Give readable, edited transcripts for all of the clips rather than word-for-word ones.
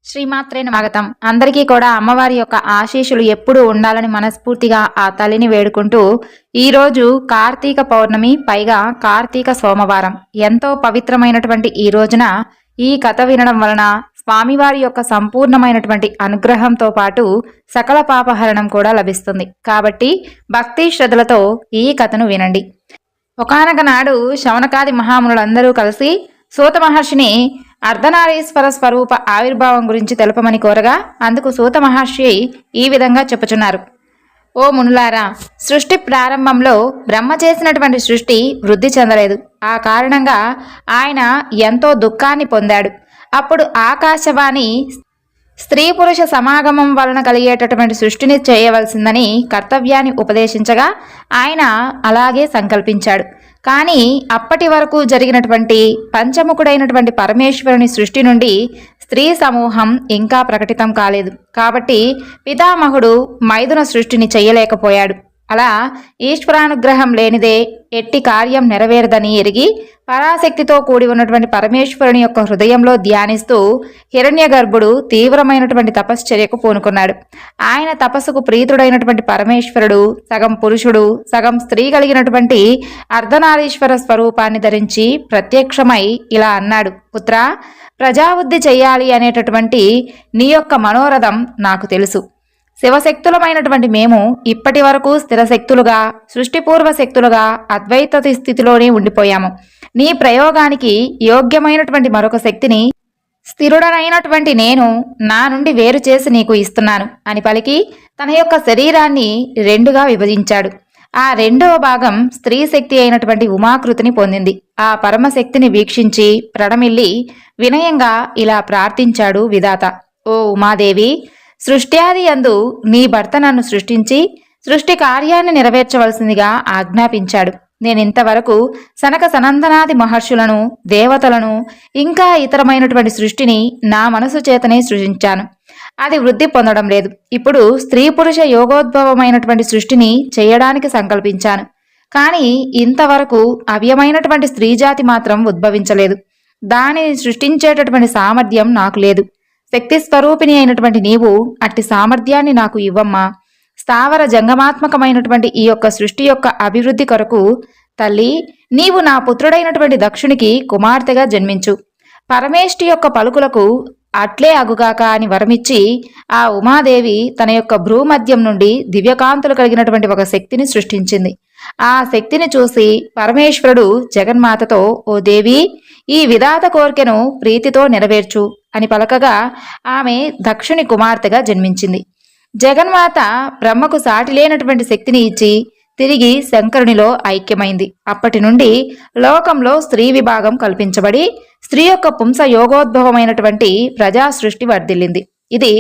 శ్రీమాత్రే నమః. అందరికీ కూడా అమ్మవారి యొక్క ఆశీస్సులు ఎప్పుడూ ఉండాలని మనస్ఫూర్తిగా ఆ తల్లిని వేడుకుంటూ, ఈరోజు కార్తీక పౌర్ణమి, పైగా కార్తీక సోమవారం. ఎంతో పవిత్రమైనటువంటి ఈ రోజున ఈ కథ వినడం వలన స్వామివారి యొక్క సంపూర్ణమైనటువంటి అనుగ్రహంతో పాటు సకల పాపహరణం కూడా లభిస్తుంది. కాబట్టి భక్తి శ్రద్ధలతో ఈ కథను వినండి. ఒకానొక నాడు శౌనకాది మహామునులందరూ కలిసి సూత మహర్షిని అర్ధనారీశ్వర స్వరూప ఆవిర్భావం గురించి తెలపమని కోరగా, అందుకు సూత మహర్షి ఈ విధంగా చెప్పుచున్నారు. ఓ మునులారా, సృష్టి ప్రారంభంలో బ్రహ్మ చేసినటువంటి సృష్టి వృద్ధి చెందలేదు. ఆ కారణంగా ఆయన ఎంతో దుఃఖాన్ని పొందాడు. అప్పుడు ఆకాశవాణి స్త్రీ పురుష సమాగమం వలన కలిగేటటువంటి సృష్టిని చేయవలసిందని కర్తవ్యాన్ని ఉపదేశించగా ఆయన అలాగే సంకల్పించాడు. కానీ అప్పటి వరకు జరిగినటువంటి పంచముఖుడైనటువంటి పరమేశ్వరుని సృష్టి నుండి స్త్రీ సమూహం ఇంకా ప్రకటితం కాలేదు. కాబట్టి పితామహుడు మైథున సృష్టిని చేయలేకపోయాడు. అలా ఈశ్వరానుగ్రహం లేనిదే ఎట్టి కార్యం నెరవేరదని ఎరిగి పరాశక్తితో కూడి ఉన్నటువంటి పరమేశ్వరుని యొక్క హృదయంలో ధ్యానిస్తూ హిరణ్యగర్భుడు తీవ్రమైనటువంటి తపశ్చర్యకు పూనుకున్నాడు. ఆయన తపస్సుకు ప్రీతుడైనటువంటి పరమేశ్వరుడు సగం పురుషుడు సగం స్త్రీ కలిగినటువంటి అర్ధనారీశ్వర స్వరూపాన్ని ధరించి ప్రత్యక్షమై ఇలా అన్నాడు. పుత్రా, ప్రజావృద్ధి చెయ్యాలి అనేటటువంటి నీ యొక్క మనోరథం నాకు తెలుసు. శివశక్తులమైనటువంటి మేము ఇప్పటి వరకు స్థిరశక్తులుగా సృష్టిపూర్వ శక్తులుగా అద్వైత స్థితిలోనే ఉండిపోయాము. నీ ప్రయోగానికి యోగ్యమైనటువంటి మరొక శక్తిని స్థిరుడనైనటువంటి నేను నా నుండి వేరు చేసి నీకు ఇస్తున్నాను అని పలికి తన యొక్క శరీరాన్ని రెండుగా విభజించాడు. ఆ రెండవ భాగం స్త్రీ శక్తి అయినటువంటి ఉమాకృతిని పొందింది. ఆ పరమశక్తిని వీక్షించి ప్రణమిల్లి వినయంగా ఇలా ప్రార్థించాడు విధాత. ఓ ఉమాదేవి, సృష్ట్యాది యందు నీ భర్త నన్ను సృష్టించి సృష్టి కార్యాన్ని నెరవేర్చవలసిందిగా ఆజ్ఞాపించాడు. నేనింతవరకు సనక సనందనాది మహర్షులను, దేవతలను, ఇంకా ఇతరమైనటువంటి సృష్టిని నా మనసు చేతనే సృజించాను. అది వృద్ధి పొందడం లేదు. ఇప్పుడు స్త్రీ పురుష యోగోద్భవమైనటువంటి సృష్టిని చేయడానికి సంకల్పించాను. కానీ ఇంతవరకు అవ్యమైనటువంటి స్త్రీజాతి మాత్రం ఉద్భవించలేదు. దానిని సృష్టించేటటువంటి సామర్థ్యం నాకు లేదు. శక్తి స్వరూపిణి అయినటువంటి నీవు అట్టి సామర్థ్యాన్ని నాకు ఇవ్వమ్మా. స్థావర జంగమాత్మకమైనటువంటి ఈ యొక్క సృష్టి యొక్క అభివృద్ధి కొరకు తల్లి, నీవు నా పుత్రుడైనటువంటి దక్షునికి కుమార్తెగా జన్మించు. పరమేష్టి యొక్క పలుకులకు అట్లే అగుగాక అని వరమిచ్చి ఆ ఉమాదేవి తన యొక్క భ్రూమధ్యం నుండి దివ్యకాంతులు కలిగినటువంటి ఒక శక్తిని సృష్టించింది. ఆ శక్తిని చూసి పరమేశ్వరుడు జగన్మాతతో, ఓ దేవి, ఈ విధాత కోరికను ప్రీతితో నెరవేర్చు అని పలకగా ఆమె దక్షుని కుమార్తెగా జన్మించింది. జగన్మాత బ్రహ్మకు సాటి లేనటువంటి శక్తిని ఇచ్చి తిరిగి శంకరునిలో ఐక్యమైంది. అప్పటి నుండి లోకంలో స్త్రీ విభాగం కల్పించబడి స్త్రీ యొక్క పుంస యోగోద్భవమైనటువంటి ప్రజా సృష్టి వర్ధిల్లింది. ఇది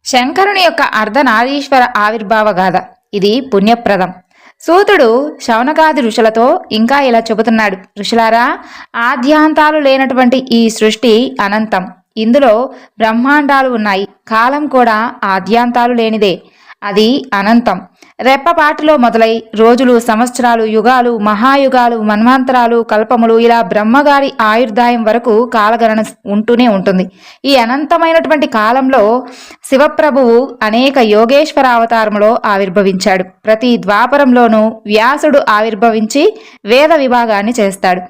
శంకరుని యొక్క అర్ధనారీశ్వర ఆవిర్భావ గాథ. ఇది పుణ్యప్రదం. సూతుడు శౌనకాది ఋషులతో ఇంకా ఇలా చెబుతున్నాడు. ఋషులారా, ఆద్యాంతాలు లేనటువంటి ఈ సృష్టి అనంతం. ఇందులో బ్రహ్మాండాలు ఉన్నాయి. కాలం కూడా ఆద్యాంతాలు లేనిదే. అది అనంతం. రెప్పపాటులో మొదలై రోజులు, సంవత్సరాలు, యుగాలు, మహాయుగాలు, మన్వంతరాలు, కల్పములు, ఇలా బ్రహ్మగారి ఆయుర్దాయం వరకు కాలగణన ఉంటూనే ఉంటుంది. ఈ అనంతమైనటువంటి కాలంలో శివప్రభువు అనేక యోగేశ్వర అవతారంలో ఆవిర్భవించాడు. ప్రతి ద్వాపరంలోనూ వ్యాసుడు ఆవిర్భవించి వేద విభాగాన్ని చేస్తాడు.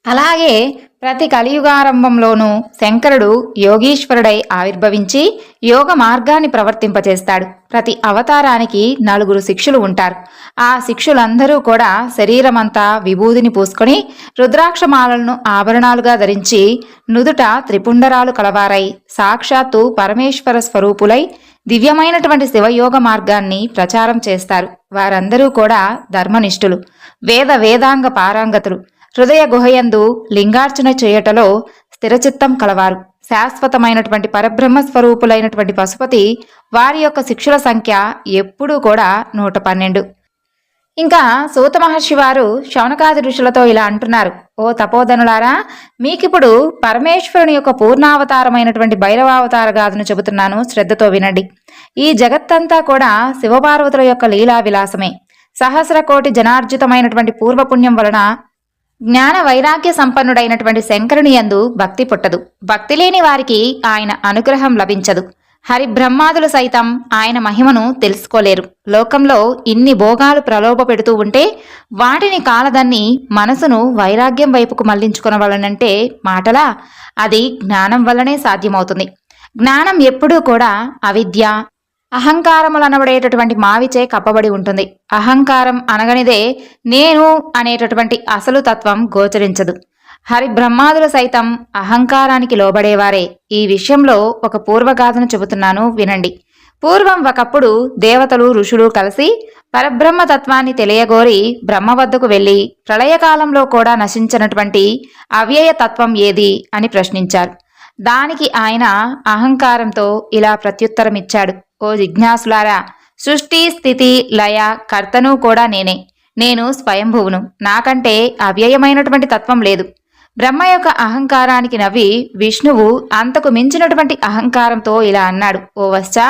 అలాగే ప్రతి కలియుగారంభంలోనూ శంకరుడు యోగీశ్వరుడై ఆవిర్భవించి యోగ మార్గాన్ని ప్రవర్తింపచేస్తాడు. ప్రతి అవతారానికి 4 శిష్యులు ఉంటారు. ఆ శిష్యులందరూ కూడా శరీరమంతా విభూదిని పూసుకొని రుద్రాక్షమాలను ఆభరణాలుగా ధరించి నుదుట త్రిపుండరాలు కలవారై సాక్షాత్తు పరమేశ్వర స్వరూపులై దివ్యమైనటువంటి శివయోగ మార్గాన్ని ప్రచారం చేస్తారు. వారందరూ కూడా ధర్మనిష్ఠులు, వేదాంగ పారాంగతులు. హృదయ గుహయందు లింగార్చన చేయటలో స్థిరచిత్తం కలవారు. శాశ్వతమైనటువంటి పరబ్రహ్మ స్వరూపులైనటువంటి పశుపతి వారి యొక్క శిష్యుల సంఖ్య ఎప్పుడూ కూడా 112. ఇంకా సూత మహర్షి వారు శౌనకాది ఋషులతో ఇలా అంటున్నారు. ఓ తపోధనులారా, మీకిప్పుడు పరమేశ్వరుని యొక్క పూర్ణావతారమైనటువంటి భైరవావతార గాథను చెబుతున్నాను, శ్రద్ధతో వినండి. ఈ జగత్తంతా కూడా శివపార్వతుల యొక్క లీలా విలాసమే. సహస్ర కోటి జనార్జితమైనటువంటి పూర్వపుణ్యం వలన జ్ఞాన వైరాగ్య సంపన్నుడైనటువంటి శంకరుని యందు భక్తి పుట్టదు. భక్తి లేని వారికి ఆయన అనుగ్రహం లభించదు. హరిబ్రహ్మాదులు సైతం ఆయన మహిమను తెలుసుకోలేరు. లోకంలో ఇన్ని భోగాలు ప్రలోభ పెడుతూ ఉంటే వాటిని కాలదన్ని మనసును వైరాగ్యం వైపుకు మళ్లించుకొనవలనంటే మాటలా? అది జ్ఞానం వల్లనే సాధ్యమవుతుంది. జ్ఞానం ఎప్పుడూ కూడా అవిద్య, అహంకారములనబడేటటువంటి మావిచే కప్పబడి ఉంటుంది. అహంకారం అనగనిదే నేను అనేటటువంటి అసలు తత్వం గోచరించదు. హరిబ్రహ్మాదులు సైతం అహంకారానికి లోబడేవారే. ఈ విషయంలో ఒక పూర్వగాథను చెబుతున్నాను, వినండి. పూర్వం ఒకప్పుడు దేవతలు ఋషులు కలిసి పరబ్రహ్మ తత్వాన్ని తెలియగోరి బ్రహ్మ వద్దకు వెళ్లి ప్రళయకాలంలో కూడా నశించినటువంటి అవ్యయ తత్వం ఏది అని ప్రశ్నించారు. దానికి ఆయన అహంకారంతో ఇలా ప్రత్యుత్తరమిచ్చాడు: ఓ జిజ్ఞాసులారా, సృష్టి స్థితి లయ కర్తను కూడా నేనే. నేను స్వయంభువును. నాకంటే అవ్యయమైనటువంటి తత్వం లేదు. బ్రహ్మ యొక్క అహంకారానికి నవ్వి విష్ణువు అంతకు మించినటువంటి అహంకారంతో ఇలా అన్నాడు: ఓ వశ్చా,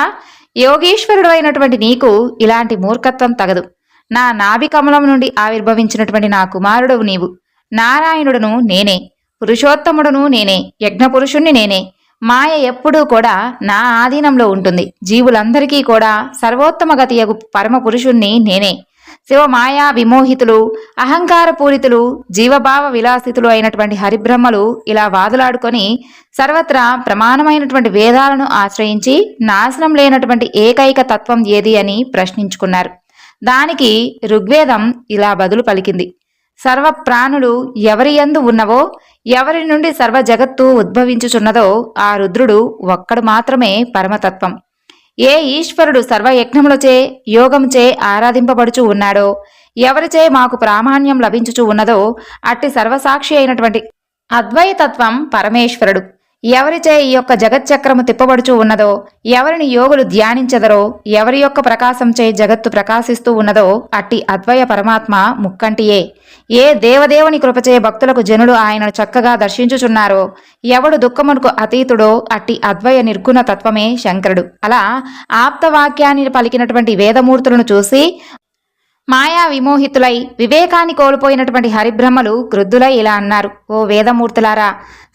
యోగీశ్వరుడు అయినటువంటి నీకు ఇలాంటి మూర్ఖత్వం తగదు. నా నాభి కమలం నుండి ఆవిర్భవించినటువంటి నా కుమారుడు నీవు. నారాయణుడును నేనే, పురుషోత్తముడును నేనే, యజ్ఞపురుషుణ్ణి నేనే. మాయ ఎప్పుడూ కూడా నా ఆధీనంలో ఉంటుంది. జీవులందరికీ కూడా సర్వోత్తమ గతియగు పరమ పురుషుణ్ణి నేనే. శివమాయా విమోహితులు, అహంకార పూరితులు, జీవభావ విలాసితులు అయినటువంటి హరిబ్రహ్మలు ఇలా వాదులాడుకొని సర్వత్రా ప్రమాణమైనటువంటి వేదాలను ఆశ్రయించి నాశనం లేనటువంటి ఏకైక తత్వం ఏది అని ప్రశ్నించుకున్నారు. దానికి ఋగ్వేదం ఇలా బదులు పలికింది: సర్వ ప్రాణులు ఎవరి యందు ఉన్నవో, ఎవరి నుండి సర్వ జగత్తు ఉద్భవించుచున్నదో ఆ రుద్రుడు ఒక్కడు మాత్రమే పరమతత్వం. ఏ ఈశ్వరుడు సర్వయజ్ఞములచే యోగముచే ఆరాధింపబడుచు ఉన్నాడో, ఎవరిచే మాకు ప్రామాణ్యం లభించుచు ఉన్నదో అట్టి సర్వసాక్షి అయినటువంటి అద్వైతత్వం పరమేశ్వరుడు. ఎవరిచే ఈ యొక్క జగచ్చక్రము తిప్పబడుచూ ఉన్నదో, ఎవరిని యోగులు ధ్యానించెదరో, ఎవరి యొక్క ప్రకాశంచే జగత్తు ప్రకాశిస్తూ ఉన్నదో అట్టి అద్వయ పరమాత్మ ముక్కంటియే. ఏ దేవదేవుని కృపచే భక్తులకు జనులు ఆయనను చక్కగా దర్శించుచున్నారో, ఎవడు దుఃఖమునకు అతీతుడో అట్టి అద్వయ నిర్గుణ తత్వమే శంకరుడు. అలా ఆప్తవాక్యాన్ని పలికినటువంటి వేదమూర్తులను చూసి మాయా విమోహితులై వివేకాన్ని కోల్పోయినటువంటి హరిబ్రహ్మలు క్రుద్ధులై ఇలా అన్నారు: ఓ వేదమూర్తులారా,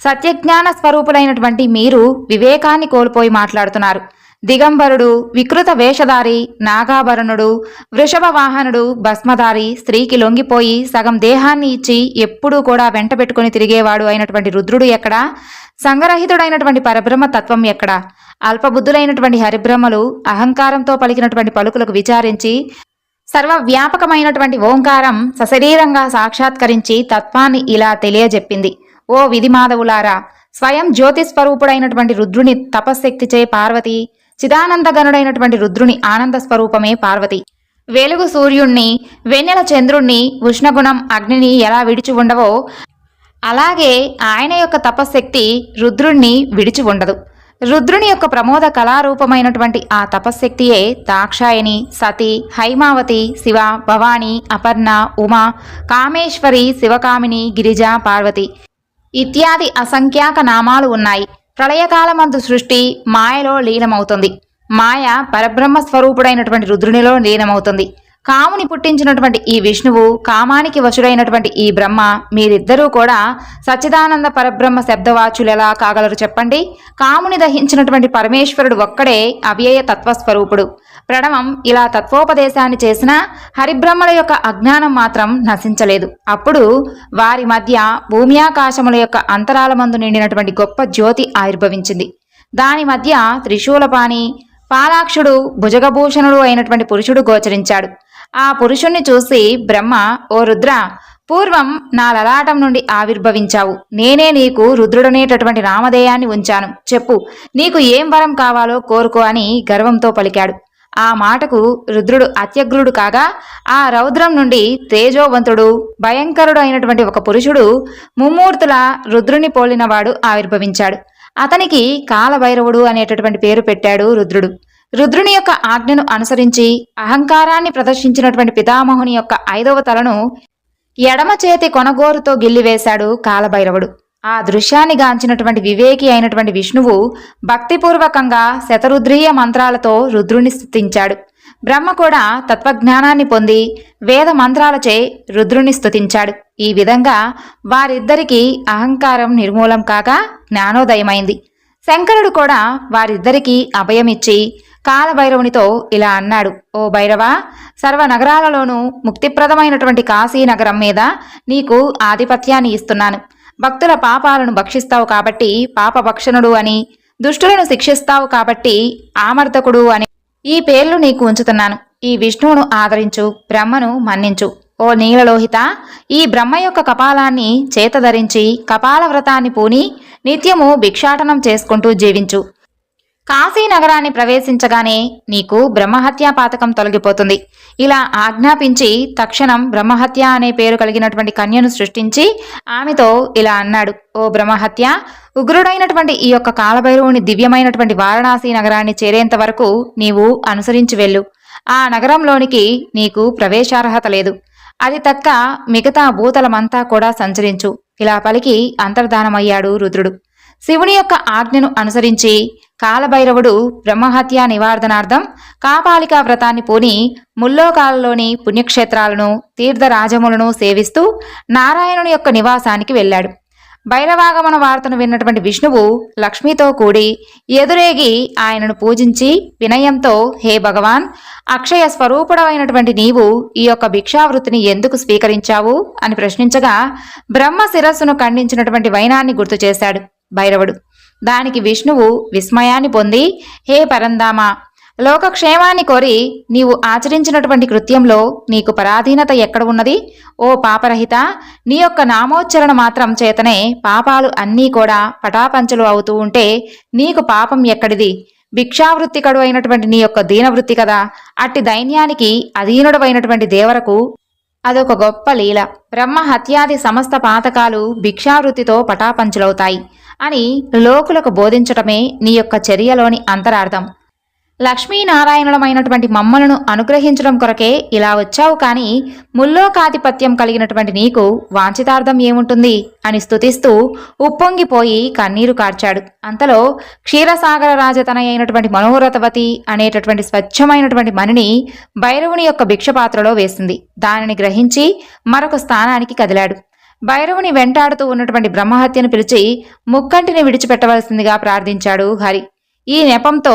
సత్యజ్ఞాన స్వరూపులైనటువంటి మీరు వివేకాన్ని కోల్పోయి మాట్లాడుతున్నారు. దిగంబరుడు, వికృత వేషధారి, నాగాభరణుడు, వృషభ వాహనుడు, భస్మధారి, స్త్రీకి లొంగిపోయి సగం దేహాన్ని ఇచ్చి ఎప్పుడూ కూడా వెంట పెట్టుకుని తిరిగేవాడు అయినటువంటి రుద్రుడు ఎక్కడా? సంగరహితుడైనటువంటి పరబ్రహ్మ తత్వం ఎక్కడా? అల్పబుద్ధులైనటువంటి హరిబ్రహ్మలు అహంకారంతో పలికినటువంటి పలుకులకు విచారించి సర్వవ్యాపకమైనటువంటి ఓంకారం సశరీరంగా సాక్షాత్కరించి తత్వాన్ని ఇలా తెలియజెప్పింది: ఓ విధిమాధవులారా, స్వయం జ్యోతిస్వరూపుడైనటువంటి రుద్రుని తపశ్శక్తిచే పార్వతి, చిదానందగనుడైనటువంటి రుద్రుని ఆనంద స్వరూపమే పార్వతి. వెలుగు సూర్యుణ్ణి, వెన్నెల చంద్రుణ్ణి, ఉష్ణగుణం అగ్నిని ఎలా విడిచి ఉండవో అలాగే ఆయన యొక్క తపశ్శక్తి రుద్రుణ్ణి విడిచి ఉండదు. రుద్రుని యొక్క ప్రమోద కళారూపమైనటువంటి ఆ తపశ్శక్తియే దాక్షాయని, సతి, హైమావతి, శివ, భవాని, అపర్ణ, ఉమా, కామేశ్వరి, శివకామిని, గిరిజ, పార్వతి ఇత్యాది అసంఖ్యాక నామాలు ఉన్నాయి. ప్రళయకాలమందు సృష్టి మాయలో లీనమవుతుంది. మాయ పరబ్రహ్మ స్వరూపుడైనటువంటి రుద్రునిలో లీనమవుతుంది. కాముని పుట్టించినటువంటి ఈ విష్ణువు, కామానికి వశుడైనటువంటి ఈ బ్రహ్మ, మీరిద్దరూ కూడా సచ్చిదానంద పరబ్రహ్మ శబ్దవాచులెలా కాగలరు చెప్పండి? కాముని దహించినటువంటి పరమేశ్వరుడు ఒక్కడే అవ్యయ తత్వస్వరూపుడు. ప్రణవం ఇలా తత్వోపదేశాన్ని చేసినా హరిబ్రహ్మల యొక్క అజ్ఞానం మాత్రం నశించలేదు. అప్పుడు వారి మధ్య భూమ్యాకాశముల యొక్క అంతరాలమందు నిండినటువంటి గొప్ప జ్యోతి ఆవిర్భవించింది. దాని మధ్య త్రిశూలపాణి, పాలాక్షుడు, భుజగభూషణుడు అయినటువంటి పురుషుడు గోచరించాడు. ఆ పురుషుణ్ణి చూసి బ్రహ్మ: ఓ రుద్ర, పూర్వం నా లలాటం నుండి ఆవిర్భవించావు. నేనే నీకు రుద్రుడనేటటువంటి నామధేయాన్ని ఉంచాను. చెప్పు, నీకు ఏం వరం కావాలో కోరుకో అని గర్వంతో పలికాడు. ఆ మాటకు రుద్రుడు అత్యగ్రుడు కాగా ఆ రౌద్రం నుండి తేజోవంతుడు, భయంకరుడు అయినటువంటి ఒక పురుషుడు ముమ్మూర్తుల రుద్రుని పోలినవాడు ఆవిర్భవించాడు. అతనికి కాలభైరవుడు అనేటటువంటి పేరు పెట్టాడు రుద్రుడు. రుద్రుని యొక్క ఆజ్ఞను అనుసరించి అహంకారాన్ని ప్రదర్శించినటువంటి పితామహుని యొక్క 5వ తలను ఎడమ చేతి కొనగోరుతో గిల్లివేశాడు కాలభైరవుడు. ఆ దృశ్యాన్ని గాంచినటువంటి వివేకి అయినటువంటి విష్ణువు భక్తిపూర్వకంగా శతరుద్రీయ మంత్రాలతో రుద్రుని స్తుతించాడు. బ్రహ్మ కూడా తత్వజ్ఞానాన్ని పొంది వేద మంత్రాలచే రుద్రుని స్తుతించాడు. ఈ విధంగా వారిద్దరికీ అహంకారం నిర్మూలం కాగా జ్ఞానోదయమైంది. శంకరుడు కూడా వారిద్దరికీ అభయమిచ్చి కాలభైరవునితో ఇలా అన్నాడు: ఓ భైరవ, సర్వ నగరాలలోనూ ముక్తిప్రదమైనటువంటి కాశీనగరం మీద నీకు ఆధిపత్యాన్ని ఇస్తున్నాను. భక్తుల పాపాలను భక్షిస్తావు కాబట్టి పాపభక్షణుడు అని, దుష్టులను శిక్షిస్తావు కాబట్టి ఆమర్దకుడు అని ఈ పేర్లు నీకు ఉంచుతున్నాను. ఈ విష్ణువును ఆదరించు, బ్రహ్మను మన్నించు. ఓ నీలలోహిత, ఈ బ్రహ్మ యొక్క కపాలాన్ని చేతధరించి కపాల వ్రతాన్ని పూని నిత్యము భిక్షాటనం చేసుకుంటూ జీవించు. కాశీ నగరాన్ని ప్రవేశించగానే నీకు బ్రహ్మహత్యా పాతకం తొలగిపోతుంది. ఇలా ఆజ్ఞాపించి తక్షణం బ్రహ్మహత్య అనే పేరు కలిగినటువంటి కన్యను సృష్టించి ఆమెతో ఇలా అన్నాడు: ఓ బ్రహ్మహత్య, ఉగ్రుడైనటువంటి ఈ యొక్క కాలభైరవుని దివ్యమైనటువంటి వారణాసి నగరాన్ని చేరేంత వరకు నీవు అనుసరించి వెళ్ళు. ఆ నగరంలోనికి నీకు ప్రవేశార్హత లేదు. అది తక్క మిగతా భూతలమంతా కూడా సంచరించు. ఇలా పలికి అంతర్ధానమయ్యాడు రుద్రుడు. శివుని యొక్క ఆజ్ఞను అనుసరించి కాలభైరవుడు బ్రహ్మహత్యా నివారణార్థం కాపాలికా వ్రతాన్ని పూని ముల్లోకాలలోని పుణ్యక్షేత్రాలను తీర్థరాజములను సేవిస్తూ నారాయణుని యొక్క నివాసానికి వెళ్ళాడు. భైరవాగమన వార్తను విన్నటువంటి విష్ణువు లక్ష్మితో కూడి ఎదురేగి ఆయనను పూజించి వినయంతో: హే భగవాన్, అక్షయ స్వరూపుడమైనటువంటి నీవు ఈ యొక్క భిక్షావృత్తిని ఎందుకు స్వీకరించావు అని ప్రశ్నించగా బ్రహ్మ శిరస్సును ఖండించినటువంటి వైనాన్ని గుర్తు చేశాడు భైరవుడు. దానికి విష్ణువు విస్మయాన్ని పొంది: హే పరంధామ, లోకక్షేమాన్ని కోరి నీవు ఆచరించినటువంటి కృత్యంలో నీకు పరాధీనత ఎక్కడ ఉన్నది? ఓ పాపరహిత, నీ యొక్క నామోచ్చరణ మాత్రం చేతనే పాపాలు అన్నీ కూడా పటాపంచలు అవుతూ ఉంటే నీకు పాపం ఎక్కడిది? భిక్షావృత్తికడు అయినటువంటి నీ యొక్క దీనవృత్తి కదా. అట్టి దైన్యానికి అధీనుడవైనటువంటి దేవరకు అదొక గొప్ప లీల. బ్రహ్మ హత్యాది సమస్త పాతకాలు భిక్షావృత్తితో పటాపంచులవుతాయి అని లోకులకు బోధించటమే నీ యొక్క చర్యలోని అంతరార్థం. లక్ష్మీనారాయణులమైనటువంటి మమ్మలను అనుగ్రహించడం కొరకే ఇలా వచ్చావు, కానీ ముల్లోకాధిపత్యం కలిగినటువంటి నీకు వాంఛితార్థం ఏముంటుంది అని స్తుతిస్తూ ఉప్పొంగిపోయి కన్నీరు కార్చాడు. అంతలో క్షీరసాగర రాజతనయ అయినటువంటి మనోరథవతి అనేటటువంటి స్వచ్ఛమైనటువంటి మణిని భైరవుని యొక్క భిక్షపాత్రలో వేసింది. దానిని గ్రహించి మరొక స్థానానికి కదిలాడు. భైరవుని వెంటాడుతూ ఉన్నటువంటి బ్రహ్మహత్యను పిలిచి ముక్కంటిని విడిచిపెట్టవలసిందిగా ప్రార్థించాడు హరి. ఈ నెపంతో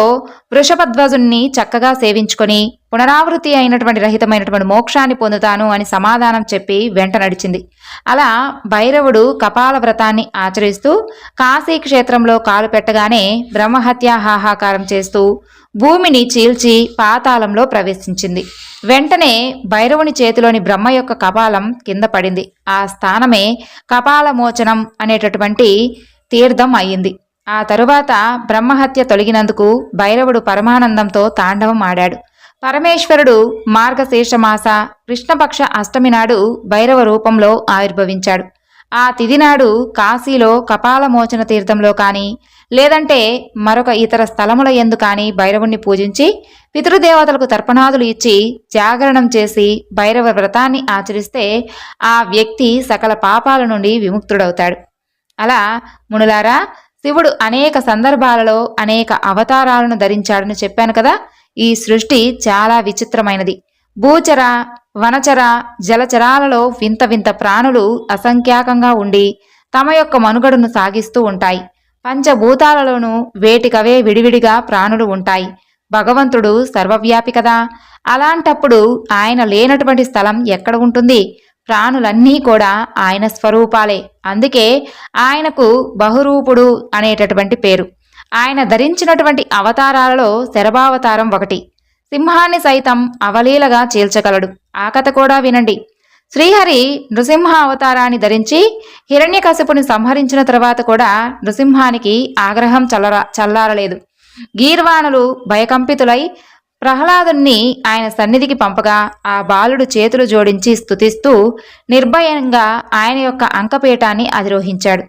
వృషభధ్వజుణ్ణి చక్కగా సేవించుకొని పునరావృత్తి అయినటువంటి రహితమైనటువంటి మోక్షాన్ని పొందుతాను అని సమాధానం చెప్పి వెంట నడిచింది. అలా భైరవుడు కపాల వ్రతాన్ని ఆచరిస్తూ కాశీ క్షేత్రంలో కాలు పెట్టగానే బ్రహ్మహత్య హాహాకారం చేస్తూ భూమిని చీల్చి పాతాళంలో ప్రవేశించింది. వెంటనే భైరవుని చేతిలోని బ్రహ్మ యొక్క కపాలం కింద పడింది. ఆ స్థానమే కపాలమోచనం అనేటటువంటి తీర్థం అయ్యింది. ఆ తరువాత బ్రహ్మహత్య తొలగినందుకు భైరవుడు పరమానందంతో తాండవం ఆడాడు. పరమేశ్వరుడు మార్గశీర్షమాస కృష్ణపక్ష అష్టమి నాడు భైరవ రూపంలో ఆవిర్భవించాడు. ఆ తిథి నాడు కాశీలో కపాలమోచన తీర్థంలో కానీ లేదంటే మరొక ఇతర స్థలముల యందు కానీ భైరవుణ్ణి పూజించి పితృదేవతలకు తర్పణాదులు ఇచ్చి జాగరణం చేసి భైరవ వ్రతాన్ని ఆచరిస్తే ఆ వ్యక్తి సకల పాపాల నుండి విముక్తుడవుతాడు. అలా మునులారా, శివుడు అనేక సందర్భాలలో అనేక అవతారాలను ధరించాడని చెప్పాను కదా. ఈ సృష్టి చాలా విచిత్రమైనది. భూచర, వనచర, జలచరాలలో వింత వింత ప్రాణులు అసంఖ్యాకంగా ఉండి తమ యొక్క మనుగడను సాగిస్తూ ఉంటాయి. పంచభూతాలలోనూ వేటికవే విడివిడిగా ప్రాణులు ఉంటాయి. భగవంతుడు సర్వవ్యాపి కదా. అలాంటప్పుడు ఆయన లేనటువంటి స్థలం ఎక్కడ ఉంటుంది? ప్రాణులన్నీ కూడా ఆయన స్వరూపాలే. అందుకే ఆయనకు బహురూపుడు అనేటటువంటి పేరు. ఆయన ధరించినటువంటి అవతారాలలో శరభావతారం ఒకటి. సింహాన్ని సైతం అవలీలగా చీల్చగలడు. ఆ కథ కూడా వినండి. శ్రీహరి నృసింహ అవతారాన్ని ధరించి హిరణ్యకశిపుని సంహరించిన తర్వాత కూడా నృసింహానికి ఆగ్రహం చల్లారలేదు. గీర్వాణులు భయకంపితులై ప్రహ్లాదుణ్ణి ఆయన సన్నిధికి పంపగా ఆ బాలుడు చేతులు జోడించి స్తుతిస్తూ నిర్భయంగా ఆయన యొక్క అంకపీఠాన్ని అధిరోహించాడు.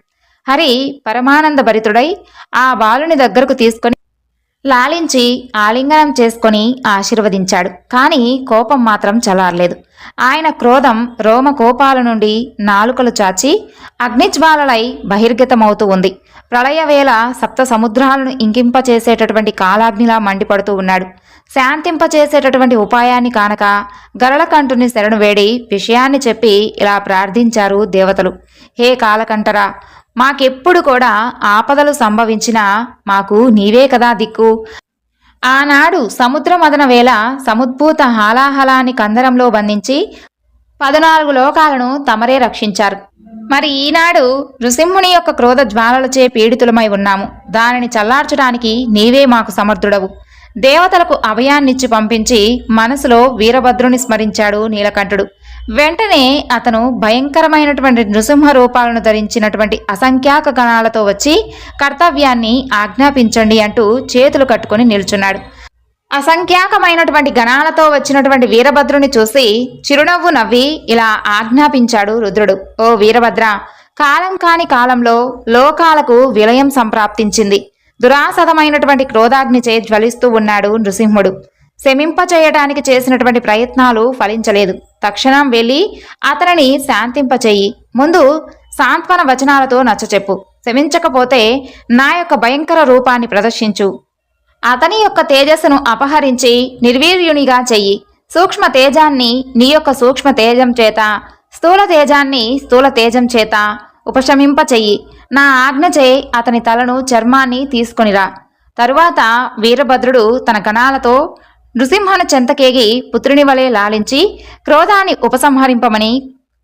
హరి పరమానంద భరితుడై ఆ బాలుని దగ్గరకు తీసుకొని లాలించి ఆలింగనం చేసుకొని ఆశీర్వదించాడు. కాని కోపం మాత్రం చల్లారలేదు. ఆయన క్రోధం రోమకోపాల నుండి నాలుకలు చాచి అగ్నిజ్వాలలై బహిర్గతమవుతూ ఉంది. ప్రళయవేళ సప్త సముద్రాలను ఇంకింపచేసేటటువంటి కాలాగ్నిలా మండిపడుతూ ఉన్నాడు. శాంతింపచేసేటటువంటి ఉపాయాన్ని కానక గరళకంఠుని శరణు వేడి విషయాన్ని చెప్పి ఇలా ప్రార్థించారు దేవతలు. హే కాలకంఠరా, మాకెప్పుడు కూడా ఆపదలు సంభవించినా మాకు నీవే కదా దిక్కు. ఆనాడు సముద్ర మదన వేళ సముద్భూత హాలాహలాన్ని కందరంలో బంధించి 14 లోకాలను తమరే రక్షించారు. మరి ఈనాడు నృసింహుని యొక్క క్రోధ జ్వాలలచే పీడితులమై ఉన్నాము. దానిని చల్లార్చడానికి నీవే మాకు సమర్థుడవు. దేవతలకు అభయాన్నిచ్చి పంపించి మనసులో వీరభద్రుని స్మరించాడు నీలకంఠుడు. వెంటనే అతను భయంకరమైనటువంటి నృసింహ రూపాలను ధరించినటువంటి అసంఖ్యాక గణాలతో వచ్చి కర్తవ్యాన్ని ఆజ్ఞాపించండి అంటూ చేతులు కట్టుకుని నిల్చున్నాడు. అసంఖ్యాకమైనటువంటి గణాలతో వచ్చినటువంటి వీరభద్రుని చూసి చిరునవ్వు నవ్వి ఇలా ఆజ్ఞాపించాడు రుద్రుడు. ఓ వీరభద్ర, కాలం కాని కాలంలో లోకాలకు విలయం సంప్రాప్తించింది. దురాసదమైనటువంటి క్రోధాగ్నిచే జ్వలిస్తూ ఉన్నాడు నృసింహుడు. శమింపచేయటానికి చేసినటువంటి ప్రయత్నాలు ఫలించలేదు. తక్షణం వెళ్ళి అతనిని శాంతింపచేయి. ముందు సాంత్వన వచనాలతో నచ్చచెప్పు. శమించకపోతే నా యొక్క భయంకర రూపాన్ని ప్రదర్శించు. అతని యొక్క తేజస్సును అపహరించి నిర్వీర్యునిగా చెయ్యి. సూక్ష్మ తేజాన్ని నీ యొక్క సూక్ష్మ తేజం చేత, స్థూల తేజాన్ని స్థూల తేజం చేత ఉపశమింప చెయ్యి. నా ఆజ్ఞచే అతని తలను చర్మాన్ని తీసుకొనిరా. తరువాత వీరభద్రుడు తన గణాలతో నృసింహను చెంతకేగి పుత్రుని వలె లాలించి క్రోధాన్ని ఉపసంహరింపమని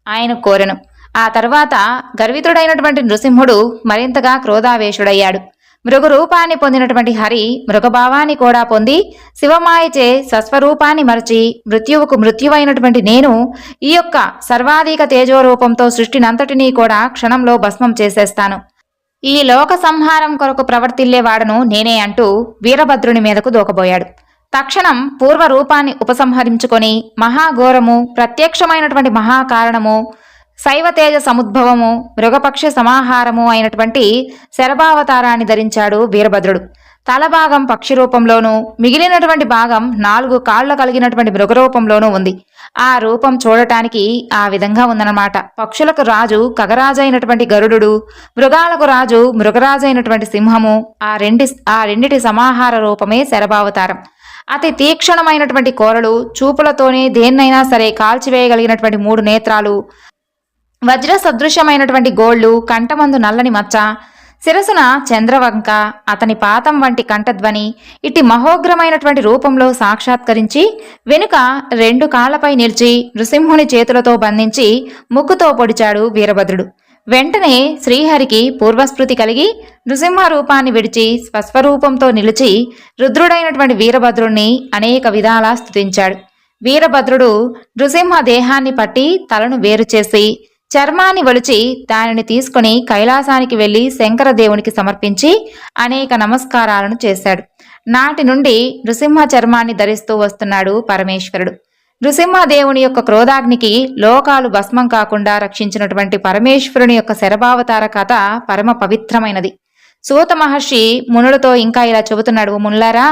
ఆయన కోరెను. ఆ తర్వాత గర్వితుడైనటువంటి నృసింహుడు మరింతగా క్రోధావేశుడయ్యాడు. మృగ రూపాన్ని పొందినటువంటి హరి మృగభావాన్ని కూడా పొంది శివమాయచే స్వస్వరూపాన్ని మరచి మృత్యువుకు మృత్యువైనటువంటి నేను ఈ యొక్క సర్వాధిక తేజోరూపంతో సృష్టినంతటినీ కూడా క్షణంలో భస్మం చేసేస్తాను. ఈ లోక సంహారం కొరకు ప్రవర్తిల్లేవాడను నేనే అంటూ వీరభద్రుని మీదకు దూకబోయాడు. తక్షణం పూర్వరూపాన్ని ఉపసంహరించుకొని మహాఘోరము, ప్రత్యక్షమైనటువంటి మహాకారణము, శైవతేజ సముద్భవము, మృగపక్ష సమాహారము అయినటువంటి శరభావతారాన్ని ధరించాడు వీరభద్రుడు. తలభాగం పక్షి రూపంలోనూ, మిగిలినటువంటి భాగం 4 కాళ్ల కలిగినటువంటి మృగరూపంలోనూ ఉంది. ఆ రూపం చూడటానికి ఆ విధంగా ఉందన్నమాట. పక్షులకు రాజు ఖగరాజైనటువంటి గరుడు, మృగాలకు రాజు మృగరాజైనటువంటి సింహము, ఆ రెండిటి సమాహార రూపమే శరభావతారం. అతి తీక్షణమైనటువంటి కోరలు, చూపులతోనే దేన్నైనా సరే కాల్చివేయగలిగినటువంటి 3 నేత్రాలు, వజ్ర సదృశ్యమైనటువంటి గోళ్లు, కంఠమందు నల్లని మచ్చ, శిరసున చంద్రవంక, అతని పాతం వంటి కంఠధ్వని, ఇటు మహోగ్రమైనటువంటి రూపంలో సాక్షాత్కరించి వెనుక 2 కాళ్లపై నిలిచి నృసింహుని చేతులతో బంధించి ముక్కుతో పొడిచాడు వీరభద్రుడు. వెంటనే శ్రీహరికి పూర్వస్మృతి కలిగి నృసింహ రూపాన్ని విడిచి స్వస్వరూపంతో నిలిచి రుద్రుడైనటువంటి వీరభద్రుణ్ణి అనేక విధాలా స్తుతించాడు. వీరభద్రుడు నృసింహ దేహాన్ని పట్టి తలను వేరు చేసి చర్మాన్ని వలిచి దానిని తీసుకుని కైలాసానికి వెళ్లి శంకరదేవునికి సమర్పించి అనేక నమస్కారాలను చేశాడు. నాటి నుండి నృసింహ చర్మాన్ని ధరిస్తూ వస్తున్నాడు పరమేశ్వరుడు. నృసింహదేవుని యొక్క క్రోధాగ్నికి లోకాలు భస్మం కాకుండా రక్షించినటువంటి పరమేశ్వరుని యొక్క శరభావతార కథ పరమ పవిత్రమైనది. సూత మహర్షి మునులతో ఇంకా ఇలా చెబుతున్నాడు. మునులారా,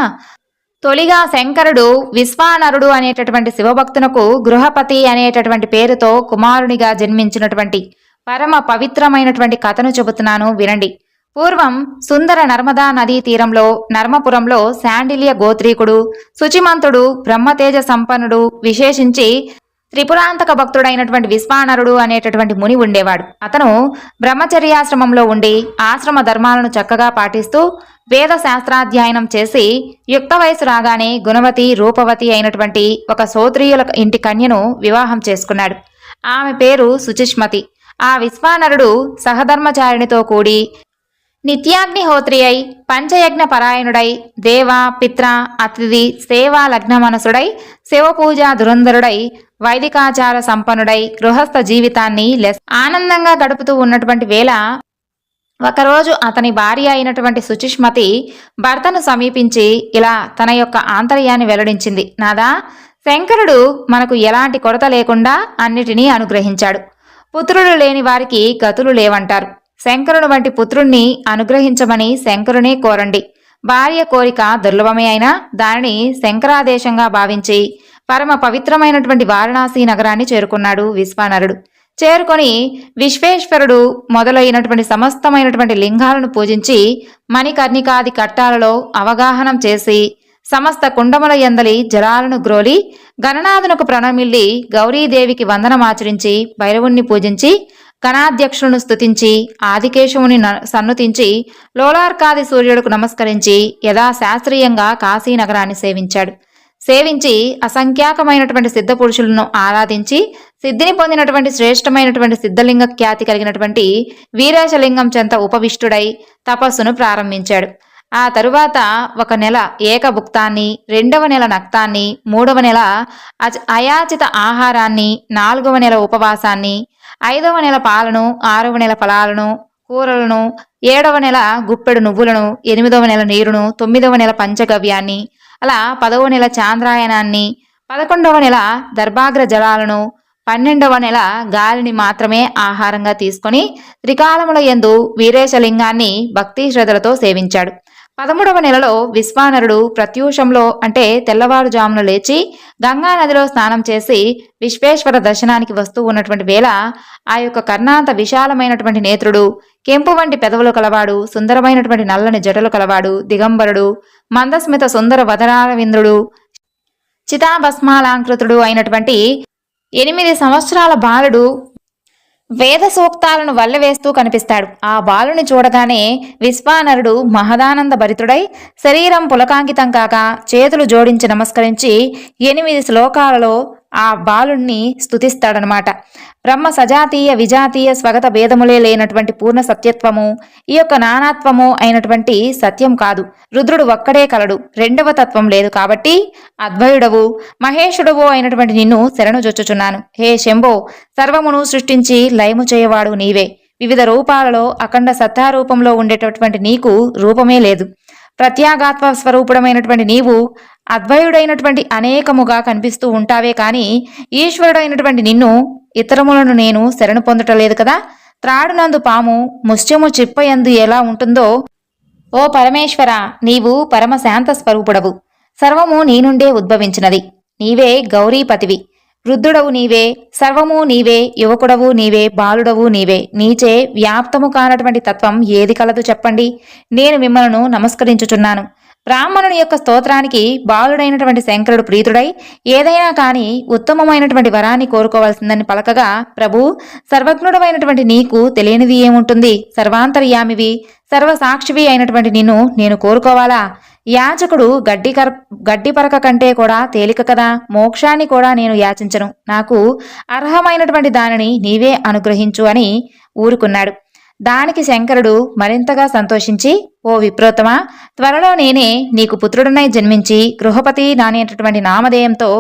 తొలిగా శంకరుడు విశ్వానరుడు అనేటటువంటి శివభక్తునకు గృహపతి అనేటటువంటి పేరుతో కుమారునిగా జన్మించినటువంటి పరమ పవిత్రమైనటువంటి కథను చెబుతున్నాను వినండి. పూర్వం సుందర నర్మదా నదీ తీరంలో నర్మపురంలో శాండిల్య గోత్రీకుడు, శుచిమంతుడు, బ్రహ్మతేజ సంపన్నుడు, విశేషించి త్రిపురాంతక భక్తుడైనటువంటి విశ్వానరుడు అనేటటువంటి ముని ఉండేవాడు. అతను బ్రహ్మచర్యాశ్రమంలో ఉండి ఆశ్రమ ధర్మాలను చక్కగా పాటిస్తూ వేద శాస్త్రాధ్యయనం చేసి యుక్త వయసు రాగానే గుణవతి, రూపవతి అయినటువంటి ఒక సోత్రీయుల ఇంటి కన్యను వివాహం చేసుకున్నాడు. ఆమె పేరు శుచిష్మతి. ఆ విశ్వానరుడు సహధర్మచారిణితో కూడి నిత్యాగ్నిహోత్రి అయి పంచయజ్ఞ పరాయణుడై దేవ, పిత్ర, అతిథి, సేవా లగ్నమనసుడై శివపూజా దురంధరుడై వైదికాచార సంపన్నుడై గృహస్థ జీవితాన్ని ఆనందంగా గడుపుతూ ఉన్నటువంటి వేళ ఒకరోజు అతని భార్య అయినటువంటి శుచిష్మతి భర్తను సమీపించి ఇలా తన యొక్క ఆంతర్యాన్ని వెల్లడించింది. నాదా, శంకరుడు మనకు ఎలాంటి కొరత లేకుండా అన్నిటినీ అనుగ్రహించాడు. పుత్రులు లేని వారికి గతులు లేవంటారు. శంకరుని వంటి పుత్రుణ్ణి అనుగ్రహించమని శంకరునే కోరండి. భార్య కోరిక దుర్లభమే అయినా దానిని శంకరాదేశంగా భావించి పరమ పవిత్రమైనటువంటి వారణాసి నగరాన్ని చేరుకున్నాడు విశ్వానరుడు. చేరుకొని విశ్వేశ్వరుడు మొదలైనటువంటి సమస్తమైనటువంటి లింగాలను పూజించి మణికర్ణికాది కట్టాలలో అవగాహనం చేసి సమస్త కుండముల ఎందలి జలాలను గ్రోలి గణనాథునకు ప్రణమిల్లి గౌరీదేవికి వందనమాచరించి భైరవుణ్ణి పూజించి గణాధ్యక్షులను స్తుతించి ఆదికేశవుని సన్నుతించి లోలార్కాది సూర్యుడుకు నమస్కరించి యథాశాస్త్రీయంగా కాశీనగరాన్ని సేవించి అసంఖ్యాకమైనటువంటి సిద్ధపురుషులను ఆరాధించి సిద్ధిని పొందినటువంటి శ్రేష్టమైనటువంటి సిద్ధలింగ ఖ్యాతి కలిగినటువంటి వీరేశలింగం చెంత ఉపవిష్టుడై తపస్సును ప్రారంభించాడు. ఆ తరువాత 1 నెల ఏకభుక్తాన్ని, 2వ నెల నక్తాన్ని, 3వ నెల అయాచిత ఆహారాన్ని, 4వ నెల ఉపవాసాన్ని, 5వ నెల పాలను, 6వ నెల ఫలాలను కూరలను, 7వ నెల గుప్పెడు నువ్వులను, 8వ నెల నీరును, 9వ నెల పంచగవ్యాన్ని, అలా 10వ నెల చాంద్రాయనాన్ని, 11వ నెల దర్భాగ్ర జలాలను, 12వ నెల గాలిని మాత్రమే ఆహారంగా తీసుకొని త్రికాలముల యందు వీరేశలింగాన్ని భక్తి శ్రద్ధలతో సేవించాడు. 13వ నెలలో విశ్వానరుడు ప్రత్యూషంలో అంటే తెల్లవారుజామున లేచి గంగానదిలో స్నానం చేసి విశ్వేశ్వర దర్శనానికి వస్తూ ఉన్నటువంటి వేళ ఆ యొక్క కర్ణాంత విశాలమైనటువంటి నేత్రుడు, కెంపు వంటి పెదవులు కలవాడు, సుందరమైనటువంటి నల్లని జటలు కలవాడు, దిగంబరుడు, మందస్మిత సుందర వదనారవింద్రుడు, చితాభస్మాలాంకృతుడు అయినటువంటి 8 సంవత్సరాల బాలుడు వేద సూక్తాలను వల్లవేస్తూ కనిపిస్తాడు. ఆ బాలుని చూడగానే విశ్వానరుడు మహదానంద భరితుడై శరీరం పులకాంకితం కాక చేతులు జోడించి నమస్కరించి 8 శ్లోకాలలో ఆ బాలుణ్ణి స్తుతిస్తాడనమాట. బ్రహ్మ సజాతీయ విజాతీయ స్వగత భేదములే లేనటువంటి పూర్ణ సత్యత్వము, ఈ యొక్క నానాత్వము అయినటువంటి సత్యం కాదు. రుద్రుడు ఒక్కడే కలడు, 2వ తత్వం లేదు. కాబట్టి అద్వయుడవు మహేశుడవు అయినటువంటి నిన్ను శరణుజొచ్చుచున్నాను. హే శంభో, సర్వమును సృష్టించి లయము చేయవాడు నీవే. వివిధ రూపాలలో అఖండ సత్తారూపంలో ఉండేటటువంటి నీకు రూపమే లేదు. ప్రత్యాగాత్మ స్వరూపుడమైనటువంటి నీవు అద్వయుడైనటువంటి అనేకముగా కనిపిస్తూ ఉంటావే కాని ఈశ్వరుడైనటువంటి నిన్ను ఇతరములను నేను శరణు పొందటలేదు కదా. త్రాడునందు పాము ముత్యము చిప్పయందు ఎలా ఉంటుందో ఓ పరమేశ్వర, నీవు పరమశాంత స్వరూపుడవు. సర్వము నీ నుండే ఉద్భవించినది. నీవే గౌరీపతివి. వృద్ధుడవు నీవే, సర్వము నీవే, యువకుడవు నీవే, బాలుడవు నీవే. నీచే వ్యాప్తము కానటువంటి తత్వం ఏది కలదు చెప్పండి. నేను మిమ్మల్ని నమస్కరించుచున్నాను. బ్రాహ్మణుని యొక్క స్తోత్రానికి బాలుడైనటువంటి శంకరుడు ప్రీతుడై ఏదైనా కాని ఉత్తమమైనటువంటి వరాన్ని కోరుకోవాల్సిందని పలకగా, ప్రభు, సర్వజ్ఞుడమైనటువంటి నీకు తెలియనిది ఏముంటుంది? సర్వాంతర్యామివి, సర్వసాక్షివి అయినటువంటి నిన్ను నేను కోరుకోవాలా? యాచకుడు గడ్డి పరక కంటే కూడా తేలిక కదా. మోక్షాన్ని కూడా నేను యాచించను. నాకు అర్హమైనటువంటి దానిని నీవే అనుగ్రహించు అని ఊరుకున్నాడు. దానికి శంకరుడు మరింతగా సంతోషించి, ఓ విప్రోత్తమా, త్వరలో నేనే నీకు పుత్రుడనై జన్మించి గృహపతి నానేటటువంటి నామధేయంతో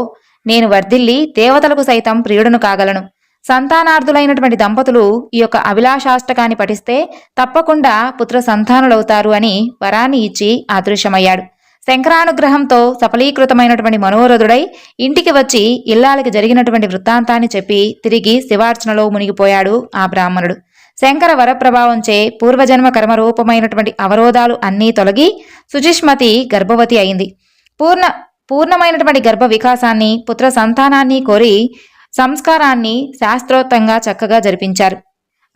నేను వర్ధిల్లి దేవతలకు సైతం ప్రియుడును కాగలను. సంతానార్థులైనటువంటి దంపతులు ఈ యొక్క అభిలాషాష్టకాన్ని పఠిస్తే తప్పకుండా పుత్ర సంతానులవుతారు అని వరాన్ని ఇచ్చి అదృశ్యమయ్యాడు. శంకరానుగ్రహంతో సఫలీకృతమైనటువంటి మనోరథుడై ఇంటికి వచ్చి ఇల్లాలకి జరిగినటువంటి వృత్తాంతాన్ని చెప్పి తిరిగి శివార్చనలో మునిగిపోయాడు ఆ బ్రాహ్మణుడు. శంకర వరప్రభావంచే పూర్వజన్మ కర్మరూపమైనటువంటి అవరోధాలు అన్నీ తొలగి సుచిష్మతి గర్భవతి అయింది. పూర్ణమైనటువంటి గర్భ వికాసాన్ని, పుత్ర సంతానాన్ని కోరి సంస్కారాన్ని శాస్త్రోక్తంగా చక్కగా జరిపించారు.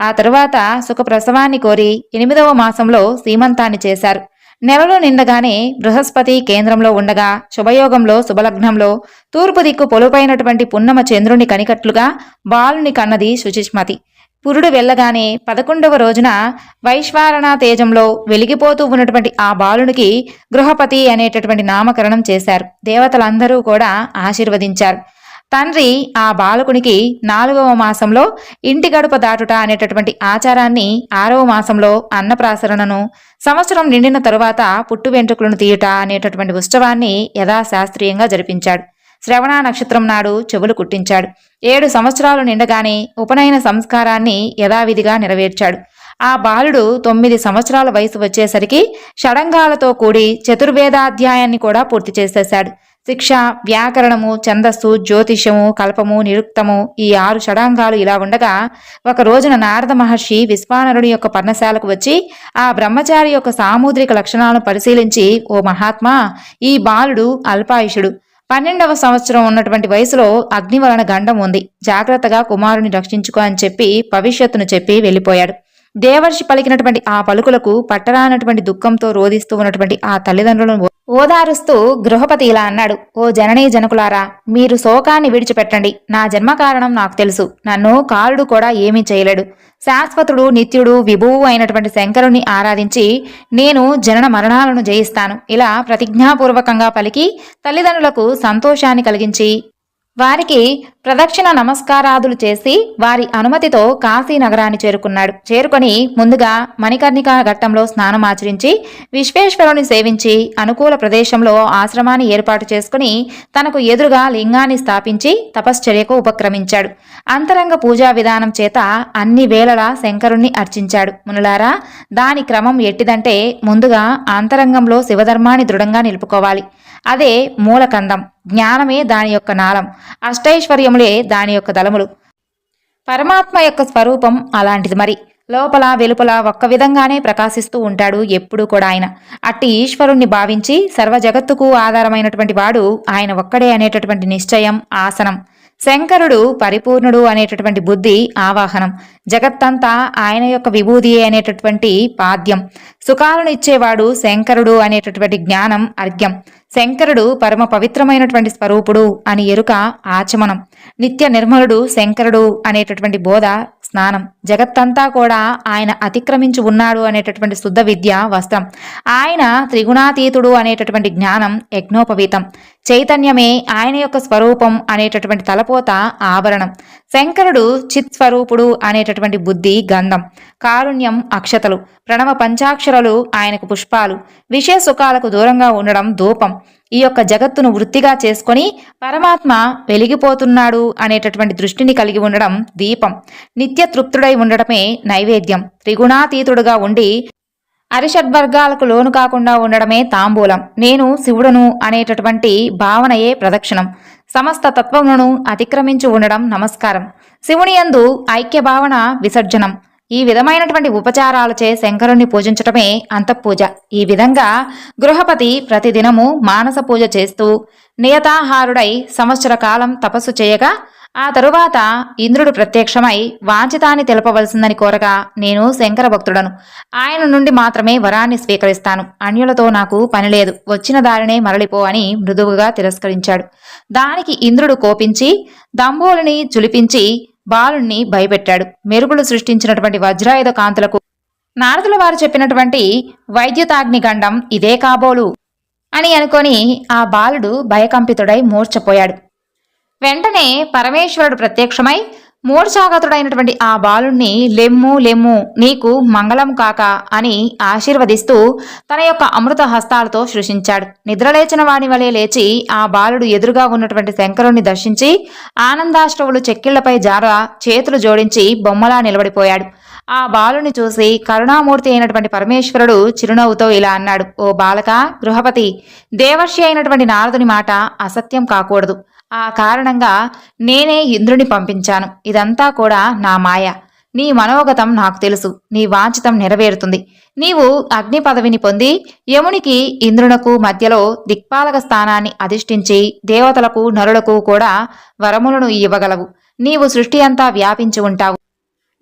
ఆ తరువాత సుఖప్రసవాన్ని కోరి 8వ మాసంలో సీమంతాన్ని చేశారు. నెలలు నిండగానే బృహస్పతి కేంద్రంలో ఉండగా శుభయోగంలో శుభలగ్నంలో తూర్పు దిక్కు పొలుపైనటువంటి పున్నమ చంద్రుని కనికట్లుగా బాలుని కన్నది సుచిష్మతి. పురుడు వెళ్ళగానే 11వ రోజున వైశ్వారణ తేజంలో వెలిగిపోతూ ఉన్నటువంటి ఆ బాలునికి గృహపతి అనేటటువంటి నామకరణం చేశారు. దేవతలందరూ కూడా ఆశీర్వదించారు. తండ్రి ఆ బాలకునికి 4వ మాసంలో ఇంటి గడప దాటుట అనేటటువంటి ఆచారాన్ని, 6వ మాసంలో అన్నప్రాసరణను, సంవత్సరం నిండిన తరువాత పుట్టు వెంట్రుకలను తీయుట అనేటటువంటి ఉత్సవాన్ని యథాశాస్త్రీయంగా జరిపించాడు. శ్రవణ నక్షత్రం నాడు చెవులు కుట్టించాడు. 7 సంవత్సరాలు నిండగానే ఉపనయన సంస్కారాన్ని యథావిధిగా నెరవేర్చాడు. ఆ బాలుడు 9 సంవత్సరాల వయసు వచ్చేసరికి షడంగాలతో కూడి చతుర్వేదాధ్యాయాన్ని కూడా పూర్తి చేసేశాడు. శిక్ష, వ్యాకరణము, ఛందస్సు, జ్యోతిష్యము, కల్పము, నిరుక్తము, ఈ 6 షడాంగాలు ఇలా ఉండగా ఒక రోజున నారద మహర్షి విశ్వానరుడి యొక్క పర్ణశాలకు వచ్చి ఆ బ్రహ్మచారి యొక్క సాముద్రిక లక్షణాలను పరిశీలించి, ఓ మహాత్మా, ఈ బాలుడు అల్పాయుషుడు, 12వ సంవత్సరం ఉన్నటువంటి వయసులో అగ్ని వలన గండం ఉంది, జాగ్రత్తగా కుమారుని రక్షించుకో అని చెప్పి భవిష్యత్తును చెప్పి వెళ్ళిపోయాడు. దేవర్షి పలికినటువంటి ఆ పలుకులకు పట్టరానటువంటి దుఃఖంతో రోధిస్తూ ఉన్నటువంటి ఆ తల్లిదండ్రులను ఓదారుస్తూ గృహపతి ఇలా అన్నాడు: ఓ జననీ జనకులారా, మీరు శోకాన్ని విడిచిపెట్టండి. నా జన్మ కారణం నాకు తెలుసు. నన్ను కాలుడు కూడా ఏమీ చేయలేడు. శాశ్వతుడు, నిత్యుడు, విభువు అయినటువంటి శంకరుణ్ణి ఆరాధించి నేను జనన మరణాలను జయిస్తాను. ఇలా ప్రతిజ్ఞాపూర్వకంగా పలికి తల్లిదండ్రులకు సంతోషాన్ని కలిగించి వారికి ప్రదక్షిణ నమస్కారాదులు చేసి వారి అనుమతితో కాశీ నగరాన్ని చేరుకొని ముందుగా మణికర్ణికా ఘట్టంలో స్నానమాచరించి విశ్వేశ్వరుని సేవించి అనుకూల ప్రదేశంలో ఆశ్రమాన్ని ఏర్పాటు చేసుకుని తనకు ఎదురుగా లింగాన్ని స్థాపించి తపశ్చర్యకు ఉపక్రమించాడు. అంతరంగ పూజా విధానం చేత అన్ని వేళలా శంకరుణ్ణి అర్చించాడు. మునులారా, దాని క్రమం ఎట్టిదంటే ముందుగా అంతరంగంలో శివధర్మాన్ని దృఢంగా నిలుపుకోవాలి. అదే మూలకందం. జ్ఞానమే దాని యొక్క నాళం, అష్టైశ్వర్యములే దాని యొక్క దళములు. పరమాత్మ యొక్క స్వరూపం అలాంటిది. మరి లోపల వెలుపల ఒక్క విధంగానే ప్రకాశిస్తూ ఉంటాడు ఎప్పుడూ కూడా ఆయన. అట్టి ఈశ్వరుణ్ణి భావించి సర్వ జగత్తుకు ఆధారమైనటువంటి వాడు ఆయన ఒక్కడే అనేటటువంటి నిశ్చయం ఆసనం. శంకరుడు పరిపూర్ణుడు అనేటటువంటి బుద్ధి ఆవాహనం. జగత్తంతా ఆయన యొక్క విభూదియే అనేటటువంటి పాద్యం. సుఖాలను ఇచ్చేవాడు శంకరుడు అనేటటువంటి జ్ఞానం అర్ఘ్యం. శంకరుడు పరమ పవిత్రమైనటువంటి స్వరూపుడు అని ఎరుక ఆచమనం. నిత్య నిర్మలుడు శంకరుడు అనేటటువంటి బోధ స్నానం. జగత్తంతా కూడా ఆయన అతిక్రమించి ఉన్నాడు అనేటటువంటి శుద్ధ విద్య వస్త్రం. ఆయన త్రిగుణాతీతుడు అనేటటువంటి జ్ఞానం యజ్ఞోపవీతం. చైతన్యమే ఆయన యొక్క స్వరూపం అనేటటువంటి తలపోత ఆభరణం. శంకరుడు చిత్ స్వరూపుడు అనేటటువంటి బుద్ధి గంధం. కారుణ్యం అక్షతలు. ప్రణవ పంచాక్షరాలు ఆయనకు పుష్పాలు. విషయ సుఖాలకు దూరంగా ఉండడం ధూపం. ఈ యొక్క జగత్తును వృత్తిగా చేసుకొని పరమాత్మ వెలిగిపోతున్నాడు అనేటటువంటి దృష్టిని కలిగి ఉండడం దీపం. నిత్య తృప్తుడై ఉండడమే నైవేద్యం. త్రిగుణాతీతుడుగా ఉండి అరిషడ్వర్గాలకు లోను కాకుండా ఉండడమే తాంబూలం. నేను శివుడను అనేటటువంటి భావనయే ప్రదక్షిణం. సమస్త తత్వములను అతిక్రమించి ఉండడం నమస్కారం. శివుని యందు ఐక్య భావన విసర్జనం. ఈ విధమైనటువంటి ఉపచారాలచే శంకరుణ్ణి పూజించటమే అంతఃపూజ. ఈ విధంగా గృహపతి ప్రతిదినము మానస పూజ చేస్తూ నియతాహారుడై సంవత్సర కాలం తపస్సు చేయగా ఆ తరువాత ఇంద్రుడు ప్రత్యక్షమై వాంఛితాన్ని తెలపవలసిందని కోరగా, నేను శంకర భక్తుడను, ఆయన నుండి మాత్రమే వరాన్ని స్వీకరిస్తాను, అన్యులతో నాకు పనిలేదు, వచ్చిన దారినే మరలిపో అని మృదువుగా తిరస్కరించాడు. దానికి ఇంద్రుడు కోపించి దంభోలిని చులిపించి బాలుణ్ణి భయపెట్టాడు. మెరుగులు సృష్టించినటువంటి వజ్రాయుధ కాంతులకు నారదుల వారు చెప్పినటువంటి వైద్యుతాగ్నిగండం ఇదే కాబోలు అని అనుకొని ఆ బాలుడు భయకంపితుడై మూర్ఛపోయాడు. వెంటనే పరమేశ్వరుడు ప్రత్యక్షమై మూర్ఛాగతుడైనటువంటి ఆ బాలుణ్ణి లెమ్ము లెమ్ము, నీకు మంగళం కాక అని ఆశీర్వదిస్తూ తన యొక్క అమృత హస్తాలతో సృశించాడు. నిద్రలేచిన వాని వలె లేచి ఆ బాలుడు ఎదురుగా ఉన్నటువంటి శంకరుణ్ణి దర్శించి ఆనందాశ్రవులు చెక్కిళ్లపై జార చేతులు జోడించి బొమ్మలా నిలబడిపోయాడు. ఆ బాలుని చూసి కరుణామూర్తి అయినటువంటి పరమేశ్వరుడు చిరునవ్వుతో ఇలా అన్నాడు: ఓ బాలక, గృహపతి, దేవర్షి అయినటువంటి నారదుని మాట అసత్యం కాకూడదు. ఆ కారణంగా నేనే ఇంద్రుని పంపించాను. ఇదంతా కూడా నా మాయ. నీ మనోగతం నాకు తెలుసు. నీ వాంఛితం నెరవేరుతుంది. నీవు అగ్ని పదవిని పొంది యమునికి ఇంద్రునకు మధ్యలో దిక్పాలక స్థానాన్ని అధిష్ఠించి దేవతలకు నరులకు కూడా వరములను ఇవ్వగలవు. నీవు సృష్టి అంతా వ్యాపించి ఉంటావు.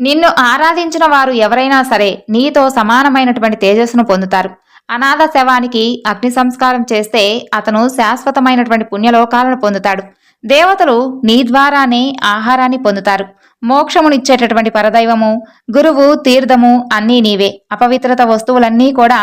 నిన్ను ఆరాధించిన వారు ఎవరైనా సరే నీతో సమానమైనటువంటి తేజస్సును పొందుతారు. అనాథ శవానికి అగ్ని సంస్కారం చేస్తే అతను శాశ్వతమైనటువంటి పుణ్యలోకాలను పొందుతాడు. దేవతలు నీ ద్వారానే ఆహారాన్ని పొందుతారు. మోక్షమునిచ్చేటటువంటి పరదైవము, గురువు, తీర్థము అన్నీ నీవే. అపవిత్రత వస్తువులన్నీ కూడా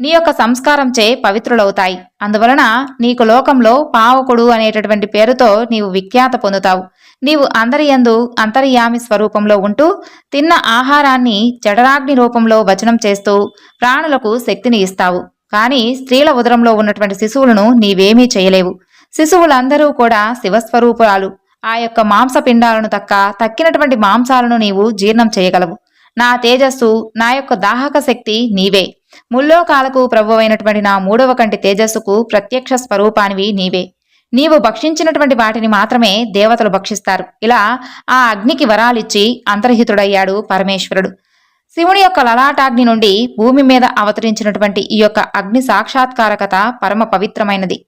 నీ యొక్క సంస్కారంచే పవిత్రులవుతాయి. అందువలన నీకు లోకంలో పావకుడు అనేటటువంటి పేరుతో నీవు విఖ్యాత పొందుతావు. నీవు అందరి యందు అంతర్యామి స్వరూపంలో ఉంటూ తిన్న ఆహారాన్ని జఠరాగ్ని రూపంలో వచనం చేస్తూ ప్రాణులకు శక్తిని ఇస్తావు. కానీ స్త్రీల ఉదరంలో ఉన్నటువంటి శిశువులను నీవేమీ చేయలేవు. శిశువులందరూ కూడా శివస్వరూపాలు. ఆ యొక్క మాంసపిండాలను తక్కినటువంటి మాంసాలను నీవు జీర్ణం చేయగలవు. నా తేజస్సు, నా యొక్క దాహక శక్తి నీవే. ముల్లోకాలకు ప్రభువైనటువంటి నా 3వ కంటి తేజస్సుకు ప్రత్యక్ష స్వరూపానివి నీవే. నీవు భక్షించినటువంటి వాటిని మాత్రమే దేవతలు భక్షిస్తారు. ఇలా ఆ అగ్నికి వరాలిచ్చి అంతర్హితుడయ్యాడు పరమేశ్వరుడు. శివుని యొక్క లలాటాగ్ని నుండి భూమి మీద అవతరించినటువంటి ఈ యొక్క అగ్ని సాక్షాత్కారకత పరమ పవిత్రమైనది.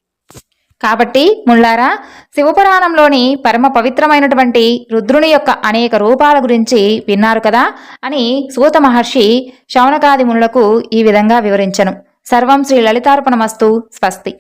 కాబట్టి ముళ్ళారా, శివపురాణంలోని పరమ పవిత్రమైనటువంటి రుద్రుని యొక్క అనేక రూపాల గురించి విన్నారు కదా అని సూత మహర్షి శౌనకాది మునులకు ఈ విధంగా వివరించెను. సర్వం శ్రీ లలితార్పణమస్తు. స్వస్తి.